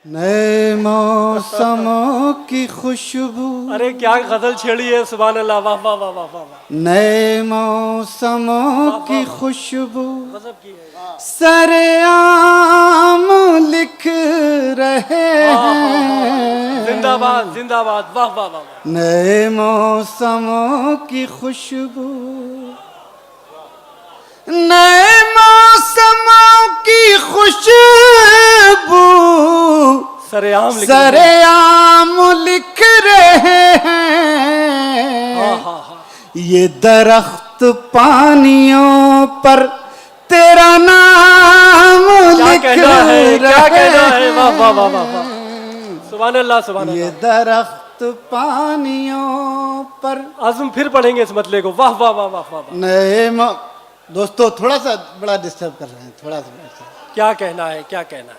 नए मौसमों की खुशबू। अरे क्या गजल छेड़ी है, सुभान अल्लाह, वाह वाह वाह वाह वाह वाह। नए मौसमों की खुशबू गजब की है। सरेआम लिख रहे हैं। जिंदाबाद जिंदाबाद, वाह वाह वाह वाह। नए मौसमों की खुशबू, नए मौसमों की खुशबू सरेआम लिख सरेआम लिख रहे हैं। हाँ हाँ हाँ। ये दरख्त पानियों पर तेरा नाम क्या लिख कहना है, क्या कहना है, वाह वाह वाह वाह वाह। रहे। सुभान अल्लाह सुभान ये अल्लाह। दरख्त पानियों पर आज हम फिर पढ़ेंगे इस मतले को, वाह वाह वाह वाह वाह वाह। नए दोस्तों थोड़ा सा बड़ा डिस्टर्ब कर रहे हैं, थोड़ा सा। क्या कहना है, क्या कहना है।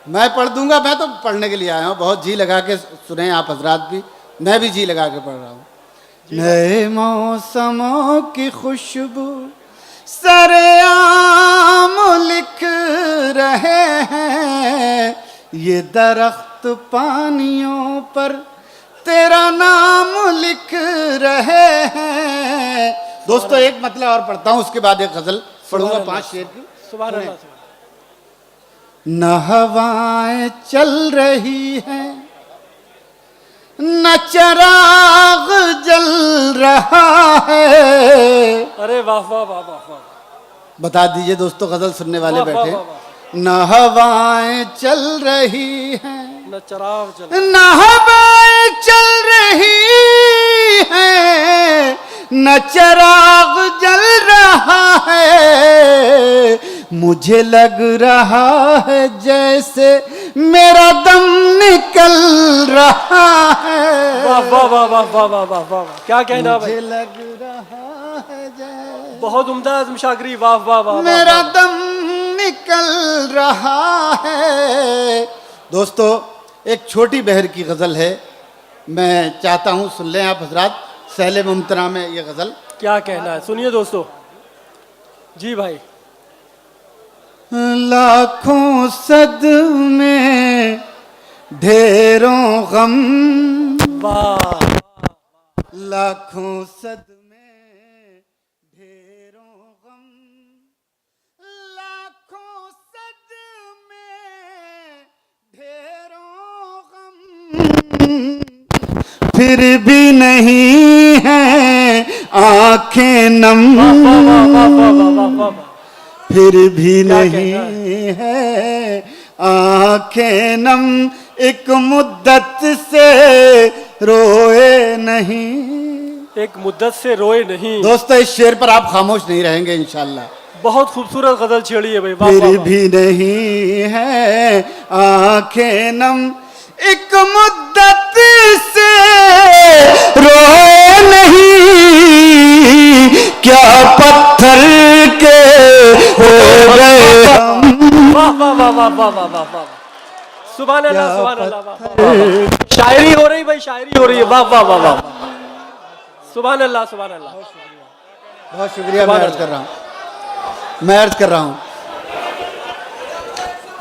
मैं पढ़ दूंगा, मैं तो पढ़ने के लिए आया हूँ, बहुत जी लगा के सुने आप हजरात भी, मैं भी जी लगा के पढ़ रहा हूँ। नए मौसमों की खुशबू सरेआम लिख रहे हैं। ये दरख्त पानियों पर तेरा नाम लिख रहे हैं। दोस्तों एक मतलब और पढ़ता हूँ, उसके बाद एक गजल पढ़ूंगा 5 शेर की। सुभान अल्लाह सुभान। न हवाएं चल रही हैं, न चिराग जल रहा है। अरे वाह वाह वाह वाह वाह। बता दीजिए दोस्तों, गजल सुनने वाले वाह, वाह, बैठे। वाह, वाह। न हवाएं चल रही हैं, न चराग चल, न हवाएं चल रही हैं, न चिराग जल रहा है। मुझे लग रहा है जैसे मेरा दम निकल रहा है। वाह वाह वाह वाह वाह वाह वाह वाह। क्या कहना भाई, मुझे लग रहा है जैसे बहुत उम्दा आज़म शागरी, वाह वाह वाह। मेरा दम निकल रहा है। दोस्तों एक छोटी बहर की गजल है, मैं चाहता हूं सुन लें आप हजरात। सहले मुमतना में ये गजल। क्या कहना है, सुनिए दोस्तों। जी भाई। लाखों सद में ढेरों गम, वाह। लाखों सद में ढेरों गम, लाखों सद में ढेरों गम, फिर भी नहीं है आंखें नम। वाह वाह वाह वाह वाह वाह वाह वाह। फिर भी क्या नहीं है आंखें नम, एक मुद्दत से रोए नहीं। एक मुद्दत से रोए नहीं। दोस्तों इस शेर पर आप खामोश नहीं रहेंगे इंशाल्लाह। बहुत खूबसूरत गजल छेड़ी है भाई, वाह फिर वाह वाह। भी नहीं है आंखें नम, एक मुद्दत से रोए नहीं। क्या पत्थर के हो गए हम। वाह वाह वाह वाह वाह वाह वाह वाह। सुभान अल्लाह सुभान अल्लाह, वाह वाह वाह। शायरी हो रही भाई, शायरी हो रही है, वाह वाह वाह वाह। सुभान अल्लाह सुभान अल्लाह। बहुत शुक्रिया, मैं अर्ज कर रहा हूँ, मैं अर्ज कर रहा हूँ।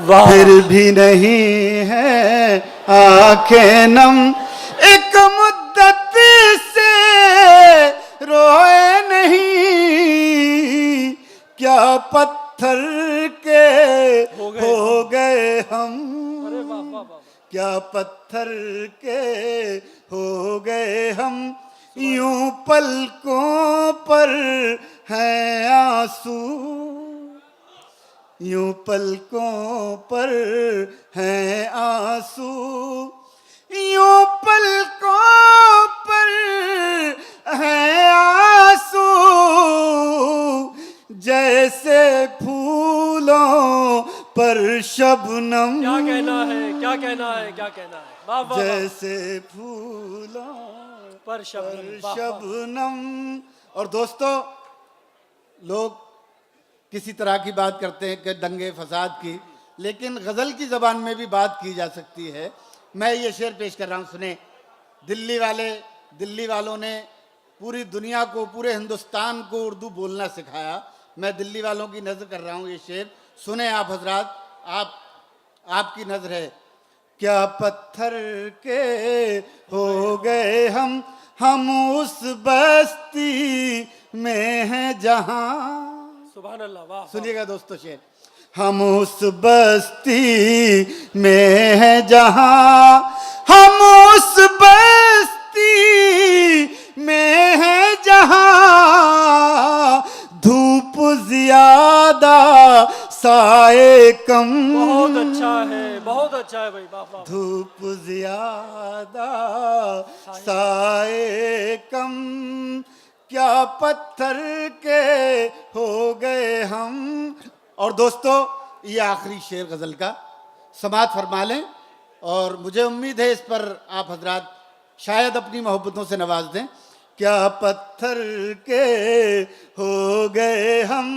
वाह। फिर भी नहीं है आंखें नम, एक मुद्दत से रोए नहीं। क्या पत्थर के हो गए हम। अरे वाह वाह वाह। क्या पत्थर के हो गए हम, यूं पलकों पर हैं आंसू, यूं पलकों पर हैं आंसू, यूं पलकों पर हैं आंसू, जैसे फूलों पर शबनम। क्या कहना है, क्या कहना है, क्या कहना है, वाह वाह वाह। जैसे फूलों पर शबनम, वाह, वाह। शबनम। और दोस्तों लोग किसी तरह की बात करते हैं कि दंगे फसाद की, लेकिन गज़ल की ज़बान में भी बात की जा सकती है। मैं ये शेर पेश कर रहा हूँ, सुने। दिल्ली वालों ने पूरी दुनिया को, पूरे हिंदुस्तान को उर्दू बोलना सिखाया। मैं दिल्ली वालों की नज़र कर रहा हूँ ये शेर, सुने आप हजरात, आपकी नज़र है। क्या पत्थर के हो गए हम उस बस्ती में हैं जहां। सुभान अल्लाह, वाह वाह। सुनिएगा दोस्तों शेर, हम उस बस्ती में हैं जहां, हम उस बस्ती में हैं जहां, धूप ज्यादा साए कम। बहुत अच्छा है, बहुत अच्छा है भाई, वाह वाह। धूप ज्यादा साए कम, क्या पत्थर के हो गए हम। और दोस्तों ये आखिरी शेर गजल का समाअत फरमा लें और मुझे उम्मीद है इस पर आप हजरात शायद अपनी मोहब्बतों से नवाज दें। क्या पत्थर के हो गए हम,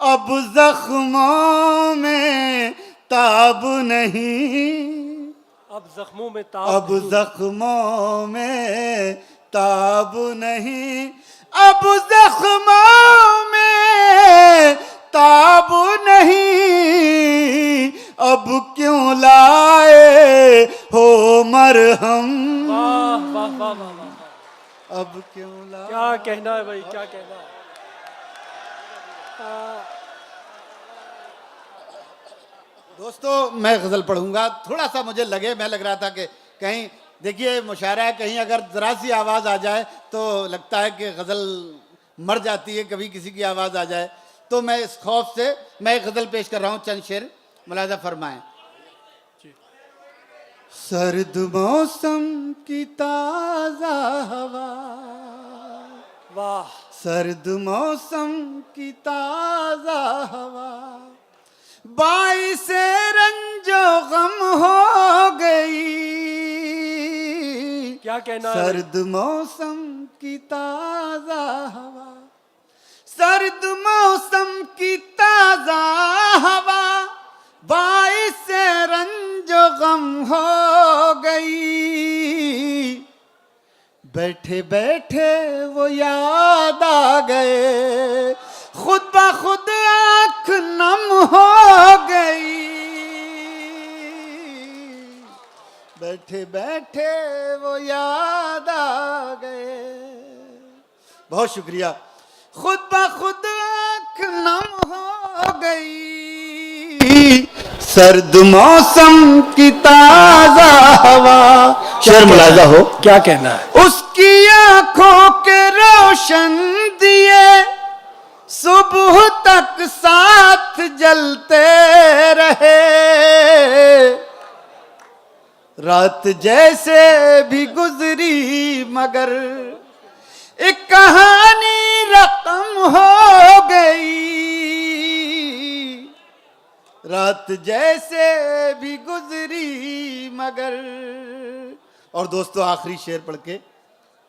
अब जख्मों में ताब नहीं, अब जख्मों में ताब अब नहीं। जख्मों में ताब नहीं, अब जख्मों में ताब नहीं, अब क्यों लाए हो मरहम। वाह वाह वाह वाह वाह। अब क्यों लाए। क्या कहना है भाई, क्या कहना है। दोस्तों मैं गजल पढ़ूंगा, थोड़ा सा मुझे लग रहा था कि कहीं देखिए मुशायरा है, कहीं अगर जरा सी आवाज आ जाए तो लगता है कि गजल मर जाती है, कभी किसी की आवाज आ जाए, तो मैं इस खौफ से मैं एक गजल पेश कर रहा हूं, चंद शेर मुलाजा फरमाएं। सर्द मौसम की ताजा हवा, वाह। सर्द मौसम की ताजा हवा, बाइसे रंजो गम हो गई। क्या कहना है। सर्द मौसम की ताजा हवा, सर्द मौसम की ताजा हवा, बाइसे रंजो गम हो गई। बैठे बैठे वो याद आ गए, खुद ब खुद आंख नम हो गई। बैठे बैठे वो याद आ गए। बहुत शुक्रिया। खुद ब खुद आंख नम हो गई, सर्द मौसम की ताजा हवा। शेर मुलाजा हो। क्या कहना है। उसकी आंखों के रोशन दिए सुबह तक साथ जलते रहे, रात जैसे भी गुजरी मगर एक कहानी रकम हो गई। रात जैसे भी गुजरी मगर। और दोस्तों आखिरी शेर पढ़ के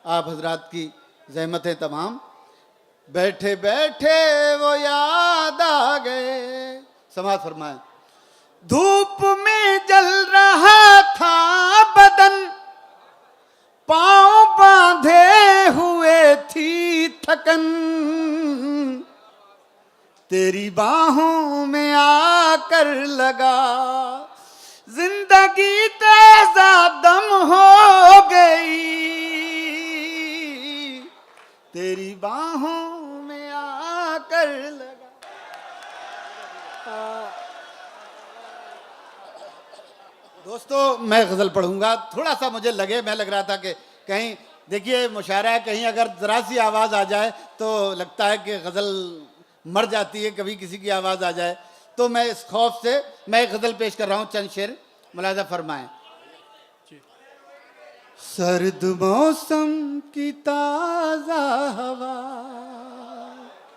आप हजरात की ज़हमतें तमाम। बैठे बैठे वो याद आ गए, समाअत फरमाएं। धूप में जल रहा था बदन, पांव बांधे हुए थी थकन, तेरी बाहों में आकर लगा जिंदगी ताजा दम हो गई। तेरी बाहों में आकर लगा। दोस्तों मैं गजल पढ़ूंगा, थोड़ा सा मुझे लग रहा था कि कहीं देखिए मुशायरा है, कहीं अगर जरा सी आवाज आ जाए तो लगता है कि गजल मर जाती है, कभी किसी की आवाज आ जाए, तो मैं इस खौफ से मैं एक गजल पेश कर रहा हूं, चंद शेर मुलाजा फरमाएं। सर्द मौसम की ताजा हवा,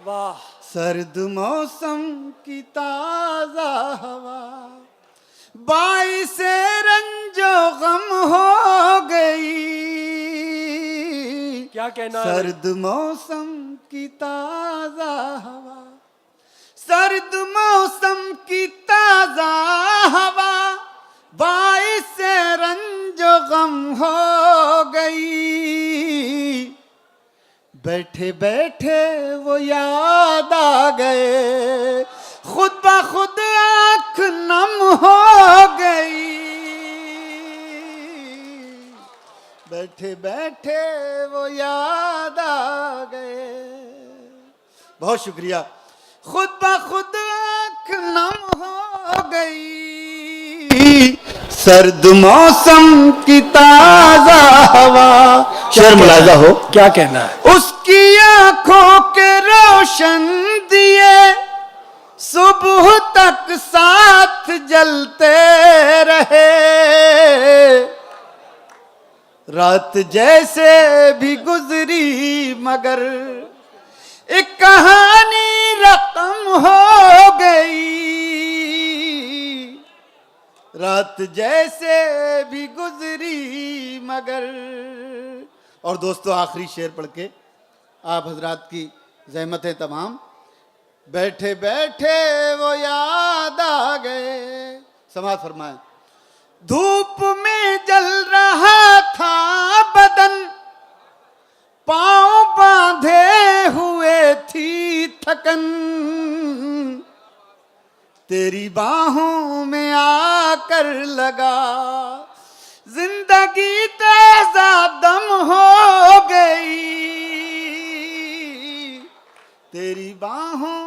वाह। सर्द मौसम की ताजा हवा, बाइसे रंजो गम हो गई। क्या कहना है। सर्द मौसम की ताजा हवा, सर्द मौसम की ताजा हवा, बाइसे रंजो गम हो गई। बैठे बैठे वो याद आ गए, खुद ब खुद आंख नम हो गई। बैठे बैठे वो याद आ गए। बहुत शुक्रिया। खुद ब खुद आँख नम हो गई, सर्द मौसम की ताजा हवा। शेर मुलाजा हो, क्या कहना है? उसकी आंखों के रोशन दिए सुबह तक साथ जलते रहे। रात जैसे भी गुजरी मगर एक कहानी रकम हो गई। रात जैसे भी गुजरी मगर। और दोस्तों आखिरी शेर पढ़ के आप हजरात की जहमतें तमाम। बैठे बैठे वो याद आ गए। समाज फरमाए। धूप में जल रहा था बदन, पांव बांधे हुए थी थकन, तेरी बाहों में आकर लगा जिंदगी ताजा दम हो गई। तेरी बाहों